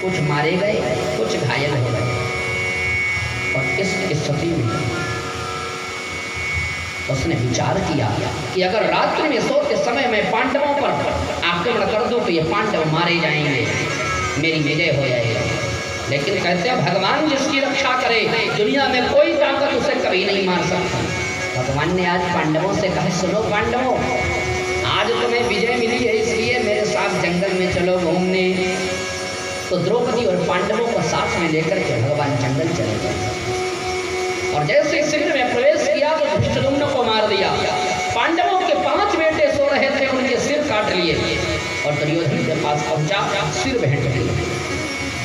कुछ मारे गए, कुछ घायल हो गए। और इस स्थिति में उसने विचार किया कि अगर रात्रि में सोते समय मैं पांडवों पर आक्रमण कर दूं तो ये पांडव मारे जाएंगे, मेरी विजय हो जाएगी। लेकिन कहते हैं भगवान जिसकी रक्षा करे, दुनिया में कोई ताकत उसे कभी नहीं मार सकती। भगवान ने आज पांडवों से कहा, सुनो पांडवों, आज तुम्हें विजय मिली है, इसलिए मेरे साथ जंगल में चलो घूमने। तो द्रौपदी और पांडवों को साथ में लेकर के भगवान जंगल चले गए। और जैसे शिविर में प्रवेश किया तो धृष्टद्युम्न को मार दिया। पांडवों के 5 बेटे सो रहे थे, उनके सिर काट लिए और दुर्योधन के पास पहुंचा, सिर भेंट किए।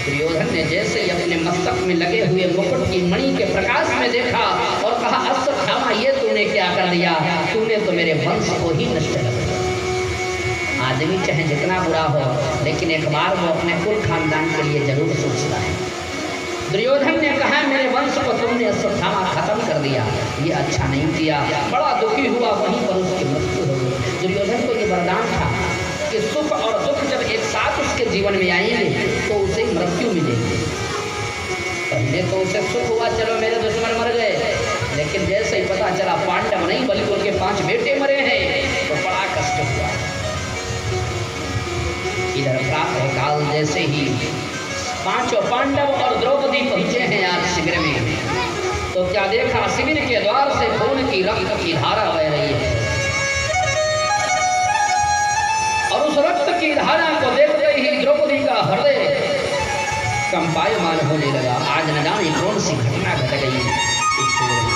दुर्योधन ने जैसे ही अपने मस्तक में लगे हुए मुकुट की मणि के प्रकाश में देखा और कहा, अश्वत्थामा ये तूने क्या कर दिया, तूने तो मेरे वंश को ही नष्ट कर दिया। आदमी चाहे जितना बुरा हो, लेकिन एक बार वो अपने कुल खानदान के लिए जरूर सोचता है। दुर्योधन ने कहा, मेरे वंश को तुमने अश्वत्थामा खत्म कर दिया, ये अच्छा नहीं किया। बड़ा दुखी हुआ, वहीं पर उसकी मृत्यु हो गई। दुर्योधन को ये वरदान था कि सुख और दुख जब एक साथ उसके जीवन में आएंगे तो उसे मृत्यु मिलेगी। पहले तो उसे सुख हुआ, चलो मेरे दुश्मन मर गए, लेकिन जैसे ही पता चला पांडव नहीं बल्कि उनके 5 बेटे मरे हैं तो बड़ा कष्ट हुआ। इधर प्रातः काल जैसे ही 5 पांडव और द्रौपदी पहुंचे हैं आज शिविर में, तो क्या देखा, शिविर के द्वार से खून की रक्त की धारा बह रही है। और उस रक्त की धारा को देखते ही द्रौपदी का हृदय कंपायमान होने लगा। आज न जाने कौन सी घटना घट गई इस शिविर में।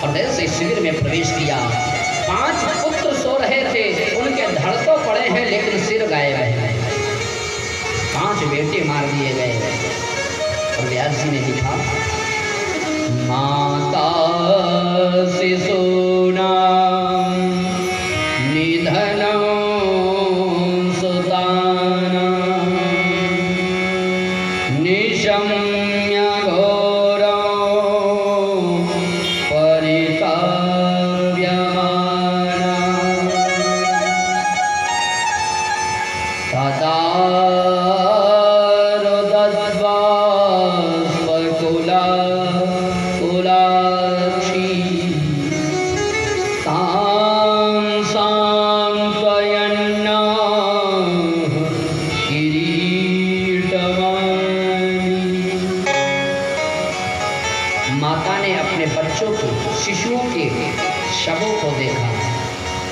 और जैसे शिविर में प्रवेश किया, 5 पुत्र सो रहे थे, उनके धड़ तो पड़े हैं लेकिन सिर गायब है। 5 बेटे मार दिए गए। और व्यास जी ने लिखा, माता शिशूनां निधनं सुतानां निशम्य घोरं परिताप्यमाना तदा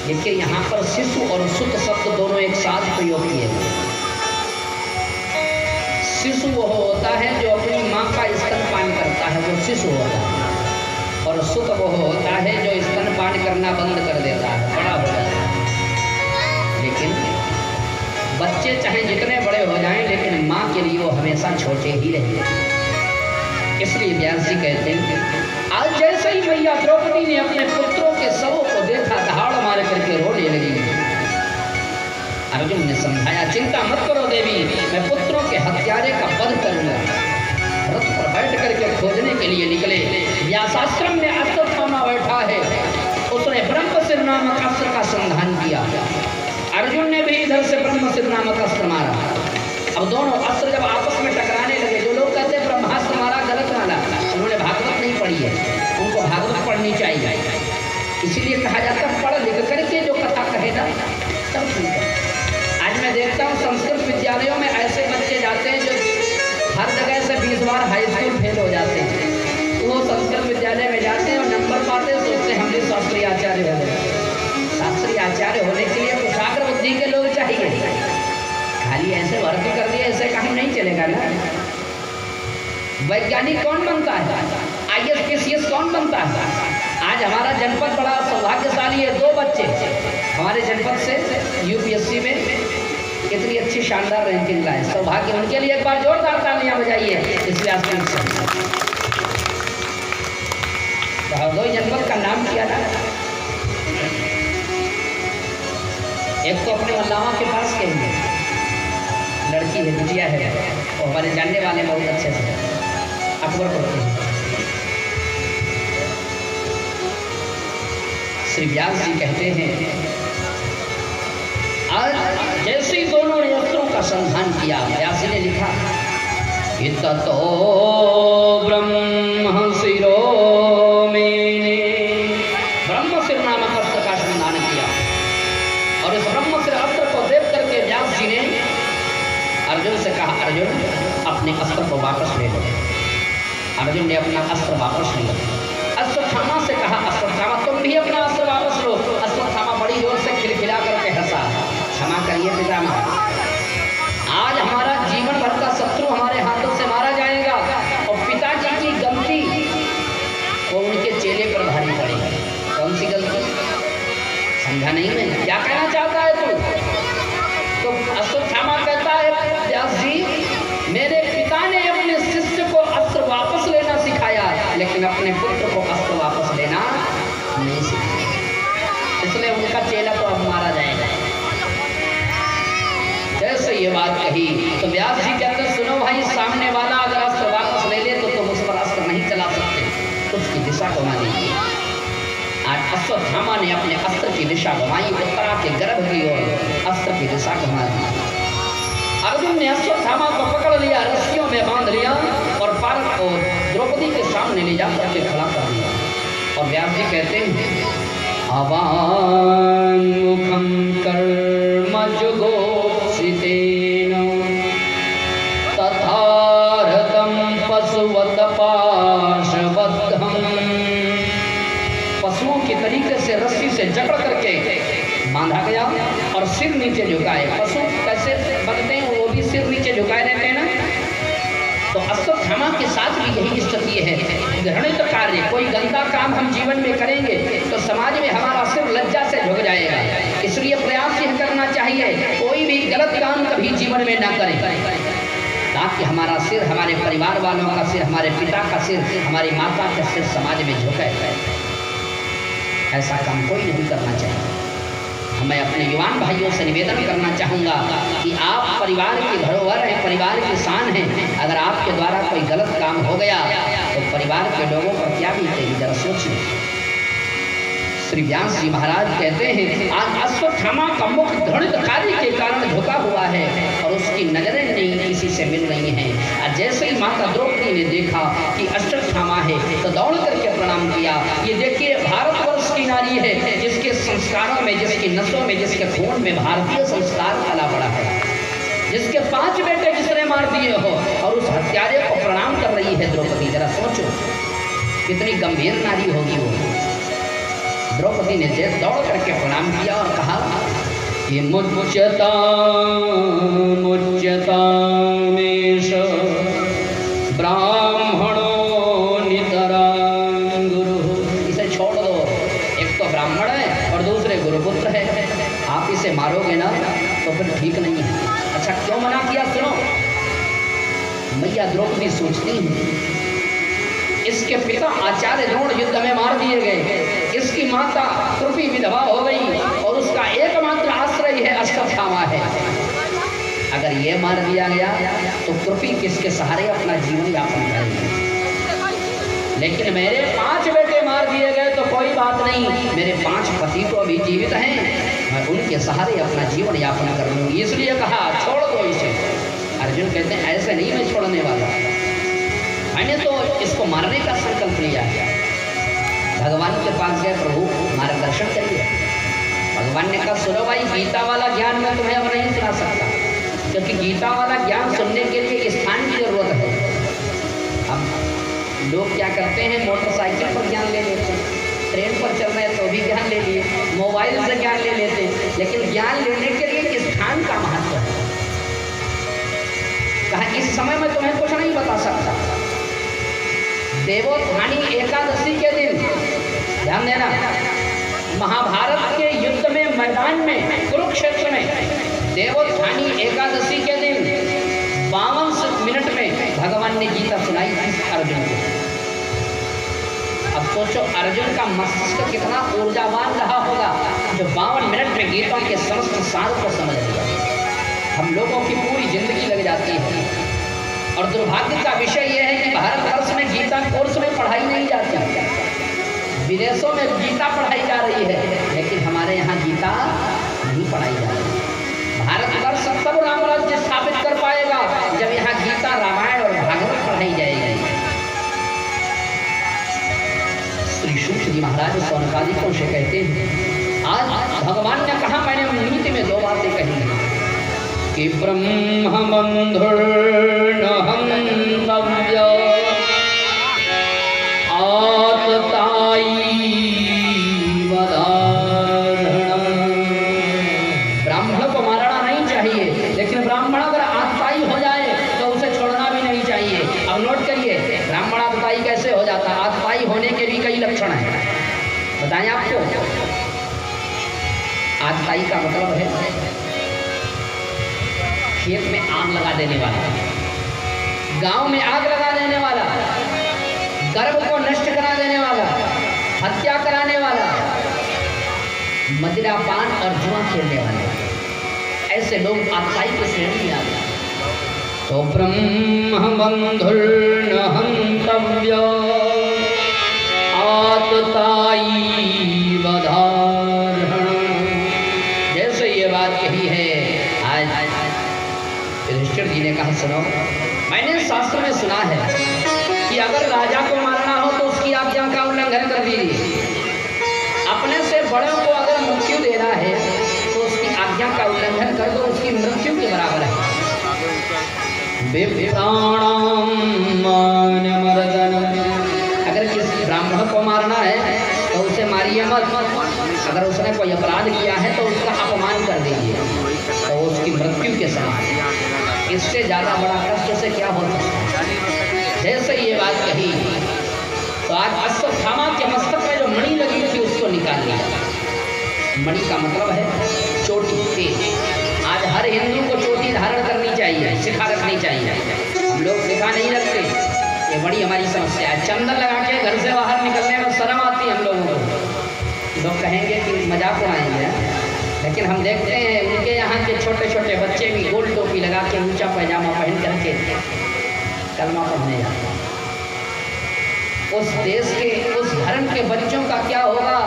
देखिए यहाँ पर शिशु और सुत शब्द दोनों एक साथ प्रयोग किए गए। शिशु वो होता है जो अपनी माँ का स्तनपान करता है, वो शिशु होता है। और सुत वो होता है जो स्तनपान करना बंद कर देता है, बड़ा हो जाता है। लेकिन बच्चे चाहे जितने बड़े हो जाएं, लेकिन माँ के लिए वो हमेशा छोटे ही रहेंगे। इसलिए व्यास जी कहते हैं, आज जैसे ही मैया द्रौपदी ने अपने पुत्रों के शवों को देखा, दहाड़ मार करके रोने लगी। अर्जुन ने समझाया, चिंता मत करो देवी, मैं पुत्रों के हत्यारे का वध करूंगा। रथ पर बैठ करके खोजने के लिए निकले। व्यासाश्रम में अश्वत्थामा बैठा है, उसने ब्रह्मशिर नामक अस्त्र का संधान किया। अर्जुन ने भी इधर से ब्रह्मशिर नामक अस्त्र मारा। अब दोनों अस्त्र जब आपस में टकराने लगे, जो लोग कहते हैं ब्रह्मास्त्र मारा, गलत मारा, उन्होंने भागवत नहीं पढ़ी है, उनको भागवत पढ़नी चाहिए। इसीलिए कहा जाता है पढ़ लिख करके जो कथा कहेगा तब सुनकर। आज मैं देखता हूँ संस्कृत विद्यालयों में ऐसे बच्चे जाते हैं जो हर जगह से 20 बार हाई स्कूल फेल हो जाते हैं। वो संस्कृत विद्यालय में जाते हैं और नंबर पाते हैं, सोचते हैं हम भी शास्त्रीय आचार्य हो गए। शास्त्रीय आचार्य होने के लिए कुशाग्र बुद्धि के लोग चाहिए। खाली ऐसे भर्ती कर दिए, ऐसे काम नहीं चलेगा ना। वैज्ञानिक कौन बनता है, IAS PCS कौन बनता है। आज हमारा जनपद बड़ा सौभाग्यशाली है, 2 बच्चे हमारे जनपद से UPSC में इतनी अच्छी शानदार रैंकिंग लाए। सौभाग्य उनके लिए, एक बार जोरदार तालियां बजाइए इस व्यासपीठ से। दो जनपद का नाम किया ना, एक तो अपने मल्लावा के पास कहेंगे, लड़की है, बिटिया है, और हमारे जानने वाले बहुत अच्छे से अकबर पढ़ते हैं। श्री व्यास जी कहते हैं, आज जैसे ही दोनों ने अस्त्रों का संधान किया, व्यास ने लिखा, इततो ब्रह्म शिरो मैंने, ब्रह्म सिर नामक अस्त्र का श्रृंगार किया। और इस ब्रह्म सिर अस्त्र को देख करके व्यास जी ने अर्जुन से कहा, अर्जुन अपने अस्त्र को वापस ले लो। अर्जुन ने अपना अस्त्र वापस लिया। अश्वत्थामा से कहा, अश्वत्थामा तुम भी अपना अस्त्र वापस लो। अश्वत्थामा बड़ी जोर से खिलखिला करके हंसा, क्षमा करिए पितामह, आज हमारा जीवन भर का शत्रु हमारे हाथों से मारा जाएगा और पिताजी की गलती वो उनके चेले पर भारी पड़ेगी। कौन सी गलती? समझा नहीं मैं क्या कहना चाहता है तू? तो अश्वत्थामा कहता है, व्यास जी मेरे पिता ने अपने शिष्य को अस्त्र वापस लेना सिखाया, लेकिन अपने पुत्र को अस्त्र वापस लेना नहीं सिखाया, इसलिए उनका चेला तो अब मारा जाएगा। जैसे ये बात कही तो व्यास जी कहते हैं, सुनो भाई, सामने वाला अगर अस्त्र वापस ले ले तो तुम उस पर अस्त्र नहीं चला सकते, उसकी दिशा घुमा दीजिए। आज अश्वत्थामा ने अपने अस्त्र की दिशा घुमाई, उत्तरा के गर्भ की ओर अस्त्र की दिशा घुमा दी। अर्जुन ने अश्वत्थामा को पकड़ लिया, रस्सियों में बांध लिया और द्रौपदी के सामने ले जा करके खड़ा कर दिया। और व्यास जी कहते हैं, आवान मुखम कर्म जुगोप्सितेन तथारतं पशुवत पाशबद्धं, पशुओं के तरीके से रस्सी से जकड़ करके बांधा गया और सिर नीचे झुकाए। पशु कैसे बनते हैं? वो भी सिर नीचे झुकाए रहते हैं ना। तो अश्वत्थामा के साथ भी यही स्थिति है। घृणित कार्य, कोई गंदा काम हम जीवन में करेंगे तो समाज में हमारा सिर लज्जा से झुक जाएगा। इसलिए प्रयास यह करना चाहिए कोई भी गलत काम कभी जीवन में ना करें, ताकि हमारा सिर, हमारे परिवार वालों का सिर, हमारे पिता का सिर, हमारी माता का सिर समाज में झुके। ऐसा काम कोई नहीं करना चाहिए। मैं अपने युवान भाइयों से निवेदन करना चाहूँगा कि आप परिवार की धरोहर हैं, परिवार की शान हैं। अगर आपके द्वारा कोई गलत काम हो गया तो परिवार के लोगों पर क्या बीतेगी, जरा सोचिए। श्री व्यास जी महाराज कहते हैं, आज अश्वत्थामा का मुख घृणित कार्य के कारण झुका हुआ है और उसकी नजरें नहीं किसी से मिल रही हैं। और जैसे ही माता द्रौपदी ने देखा कि अश्वत्थामा है तो दौड़ करके प्रणाम किया। ये देखिए, भारतवर्ष की नारी है, जिसके संस्कारों में, जिसकी नसों में, जिसके खून में भारतीय संस्कार फैला पड़ा है, जिसके 5 बेटे जिसने मार दिए हो और उस हत्यारे को प्रणाम कर रही है द्रौपदी। जरा सोचो कितनी गंभीर नारी होगी वो। द्रौपदी ने दौड़ करके प्रणाम किया और कहा कि मुच्यता मुच्यता मेष ब्राह्मणो नितरां गुरु, इसे छोड़ दो। एक तो ब्राह्मण है और दूसरे गुरुपुत्र है, आप इसे मारोगे ना तो फिर ठीक नहीं है। अच्छा क्यों मना किया? सुनो, मैया द्रौपदी सोचती है, इसके पिता आचार्य द्रोण युद्ध में मार दिए गए, इसकी माता कृपी विधवा हो गई और उसका एकमात्र आश्रय है अश्वत्थामा है। अगर ये मार दिया गया तो कृपी किसके सहारे अपना जीवन यापन करेंगे। लेकिन मेरे 5 बेटे मार दिए गए तो कोई बात नहीं, मेरे 5 पति तो अभी जीवित हैं, मैं उनके सहारे अपना जीवन यापन कर लूँगी। इसलिए कहा छोड़ दो इसे। अर्जुन कहते हैं, ऐसे नहीं मैं छोड़ने वाला, मैंने तो इसको मारने का संकल्प लिया है। भगवान के पास गए, प्रभु मार्गदर्शन करिए। भगवान ने कहा, सुनो भाई, गीता वाला ज्ञान मैं तुम्हें अब नहीं सुना सकता, क्योंकि गीता वाला ज्ञान सुनने के लिए स्थान की जरूरत है। अब लोग क्या करते हैं, मोटरसाइकिल पर ज्ञान ले लेते हैं, ट्रेन पर चल रहे हैं तो भी ज्ञान ले लिए, मोबाइल से ज्ञान ले लेते हैं, लेकिन ज्ञान लेने के लिए स्थान का महत्व है। कहा इस समय मैं तुम्हें कुछ नहीं बता सकता। देवोत्थानी एकादशी के दिन, ध्यान देना, महाभारत के युद्ध में मैदान में कुरुक्षेत्र में देवोत्थानी एकादशी के दिन 52 मिनट में भगवान ने गीता सुनाई अर्जुन को। अब सोचो अर्जुन का मस्तिष्क कितना ऊर्जावान रहा होगा जो 52 मिनट में गीता के समस्त सार को समझ लिया। हम लोगों की पूरी जिंदगी लग जाती है और दुर्भाग्य का विषय यह है कि भारतवर्ष में गीता कोर्स में पढ़ाई नहीं जाती, विदेशों में गीता पढ़ाई जा रही है, लेकिन हमारे यहाँ गीता नहीं पढ़ाई जा रही। भारतवर्ष तब राम राज्य स्थापित कर पाएगा जब यहाँ गीता, रामायण और जी महाराज सौनकादिकों से कहते हैं, आज भगवान ने कहा, मैंने नीति में 2 बातें कही हैं कि ब्रह्म बंधुर्न हन्तव्य आतताई वधारणम्। ब्राह्मण को मारना नहीं चाहिए, लेकिन ब्राह्मण अगर आतताई हो जाए तो उसे छोड़ना भी नहीं चाहिए। अब नोट करिए, ब्राह्मण आतताई कैसे हो जाता है? आतताई होने के भी कई लक्षण हैं, बताएं आपको। आतताई का मतलब है खेत में आग लगा देने वाला, गांव में आग लगा देने वाला, गर्भ को नष्ट करा देने वाला, हत्या कराने वाला, मदिरापान और जुआ खेलने वाले, ऐसे लोग आतताई की श्रेणी में आते हैं। तो ब्रह्म बंधुर्न हन्तव्य आतताई वधारणम्। जैसे ये बात कही है, आज युधिष्ठिर जी ने कहा, सुनो, मैंने शास्त्र में सुना है कि अगर राजा को मारना हो तो उसकी आज्ञा का उल्लंघन कर दीजिए। अपने से बड़ों को अगर मृत्यु देना है तो उसकी आज्ञा का उल्लंघन कर दो, उसकी मृत्यु के बराबर है। अगर किसी ब्राह्मण को मारना है तो उसे मारिए मत, अगर उसने कोई अपराध किया है तो उसका अपमान कर दीजिए, तो उसकी मृत्यु के समान। इससे ज़्यादा बड़ा कष्ट से क्या हो सकता है? जैसे ये बात कही तो आज अश्वत्थामा के मस्तक में जो मणि लगी थी उसको निकाल लिया। मणि का मतलब है चोटी, तेज। आज हर हिंदू को चोटी धारण करनी चाहिए, शिखा रखनी चाहिए। हम लोग शिखा नहीं रखते, ये बड़ी हमारी समस्या है। चंदन लगा के घर से बाहर निकलने में शर्म आती है हम लोगों को। लोग कहेंगे कि मजाक उड़ाएंगे, लेकिन हम देखते हैं उनके यहाँ के छोटे छोटे बच्चे भी गोल टोपी लगा के ऊंचा पैजामा पहन करके कलमा पढ़ने जाते हैं। उस देश के, उस धर्म के बच्चों का क्या होगा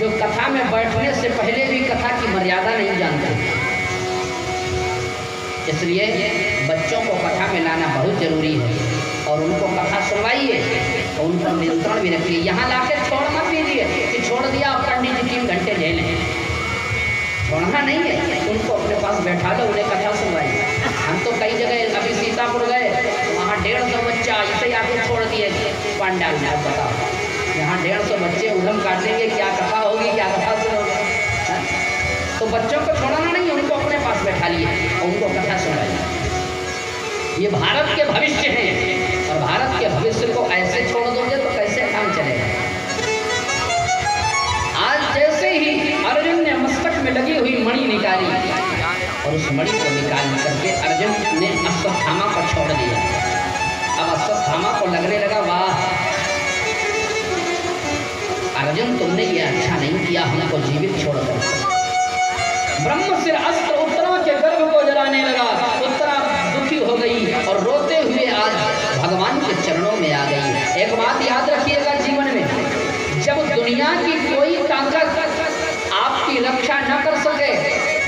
जो कथा में बैठने से पहले भी कथा की मर्यादा नहीं जानते। इसलिए बच्चों को कथा में लाना बहुत जरूरी है और उनको कथा सुनवाइए और उन पर नियंत्रण भी रखिए। यहाँ लाके छोड़ मत दीजिए कि छोड़ दिया पंडित जी 3 घंटे झेलें, छोड़ना नहीं है, उनको अपने पास बैठा लो, उन्हें कथा सुनवाइए। हम तो कई जगह अभी सीतापुर गए, वहाँ 150 बच्चा इसे आके छोड़ दिए पंडाल में। आप बताओ, यहाँ 150 बच्चे उधम काटेंगे, क्या कथा होगी, क्या कथा सुनोगे? तो बच्चों को छोड़ना नहीं, उनको अपने पास बैठा लिए और उनको कथा सुनाइए। ये भारत के भविष्य हैं और भारत के भविष्य को ऐसे छोड़ दोगे तो कैसे काम चलेगा? आज जैसे ही अर्जुन ने मस्तक में लगी हुई मणि निकाली और उस मणि को निकाल करके अर्जुन ने अश्वत्थामा को छोड़ दिया। अब अश्वत्थामा को लगने लगा, वाह अर्जुन, तुमने ये अच्छा नहीं किया हमको जीवित छोड़कर। ब्रह्म से अस्त्र उत्तरा के गर्भ को जलाने लगा। उत्तरा दुखी हो गई और रोते हुए आज भगवान के चरणों में आ गई। एक बात याद रखिएगा जीवन में, जब दुनिया की कोई ताकत आपकी रक्षा न कर सके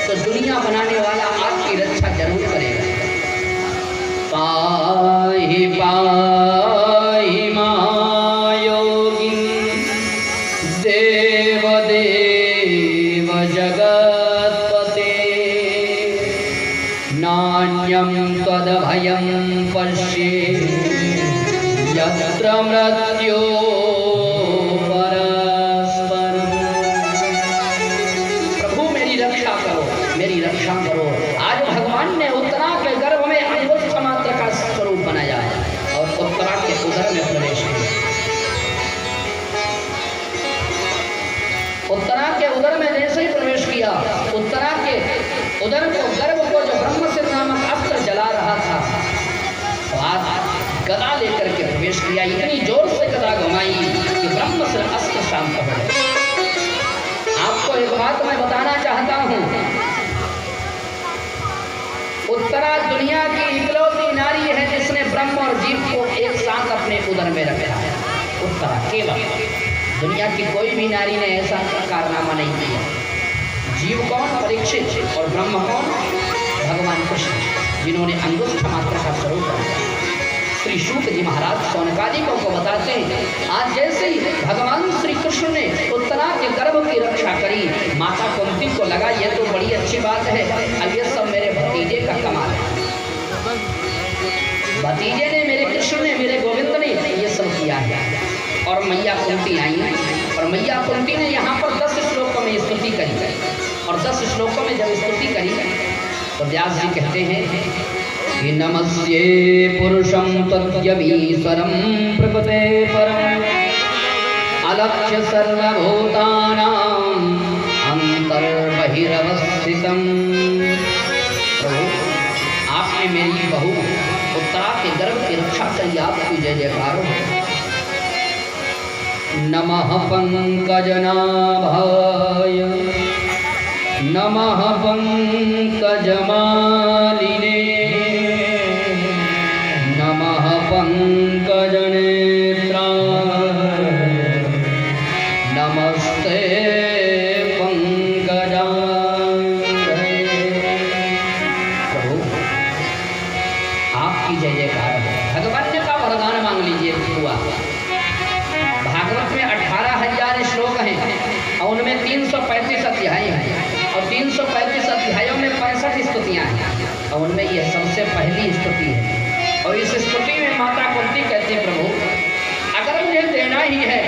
तो दुनिया बनाने वाला आपकी रक्षा जरूर करेगा। पाहि पाहि मायोगिन देव देव जगत्पते नान्यं त्वदभयं पश्ये यत्र मृत्यो रक्षा करो। आज भगवान ने उत्तरा के गर्भ में अंगुष्ठ मात्र का स्वरूप बनाया है और उत्तरा के उदर में प्रवेश किया। उत्तरा के उदर में जैसे ही प्रवेश किया, उत्तरा के उदर को, गर्भ को जो ब्रह्मशिर नामक अस्त्र जला रहा था, तो आज गदा लेकर के प्रवेश किया। इतनी जोर से गदा घुमाई कि ब्रह्मशिर अस्त्र शांत हो गया। आपको एक बात मैं बताना चाहता हूँ, उत्तरा दुनिया की इकलौती नारी है जिसने ब्रह्म और जीव को एक साथ अपने उदर में रखा है। उत्तरा केवल, दुनिया की कोई भी नारी ने ऐसा कारनामा नहीं किया। जीव कौन? परीक्षित। और ब्रह्म कौन? भगवान कृष्ण, जिन्होंने अंगुष्ठ मात्र का स्वरूप रखा। श्री सूत जी महाराज शौनकादिकों को बताते हैं, आज जैसे ही भगवान श्री कृष्ण ने उत्तरा के गर्भ की रक्षा करी, माता कुंती को लगा ये तो बड़ी अच्छी बात है, अब ये सब मेरे भतीजे का कमाल है, भतीजे ने, मेरे कृष्ण ने, मेरे गोविंद ने ये सब किया है। और मैया कुंती आई और मैया कुंती ने यहाँ पर 10 श्लोकों में स्तुति करी, और 10 श्लोकों में जब स्तुति करी तो व्यास जी कहते हैं कि नमस्ये पुरुषं तद्यमीश्वरं प्रकृते परम् अलक्ष्य सर्वभूतानां अंतर्बहिरवस्थितं। प्रभु आपने मेरी बहू उत्तरा के गर्भ की रक्षा करी, आपकी जय जयकार हो। नमः पंकजनाभाय नमः पंकजमालिने नमः पंकजनेत्राय नमस्ते पंकजांगने। प्रभु आपकी जय जयकार हो। भगवान का वरदान मांग लीजिए हुआ। भागवत में 18,000 श्लोक हैं और उनमें 335 अध्याय हैं, और 335 अध्यायों में 65 स्तुतियाँ हैं, और उनमें यह सबसे पहली स्तुति है। और इस स्तुति में माता कुंती कहती, प्रभु अगर मुझे देना ही है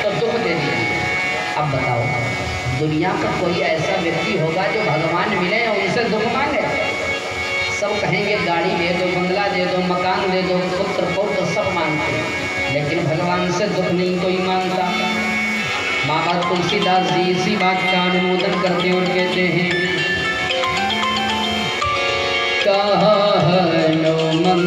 तो दुख दे दीजिए। अब बताओ, दुनिया का कोई ऐसा व्यक्ति होगा जो भगवान मिले और उनसे दुख मांगे? सब कहेंगे गाड़ी दे दो, बंगला दे दो, मकान दे दो, पुत्र पौत्र सब मांगते हैं, लेकिन भगवान से दुख नहीं कोई मांगता। बाबा तुलसीदास जी इसी बात का अनुमोदन करते और कहते हैं, कहनो मन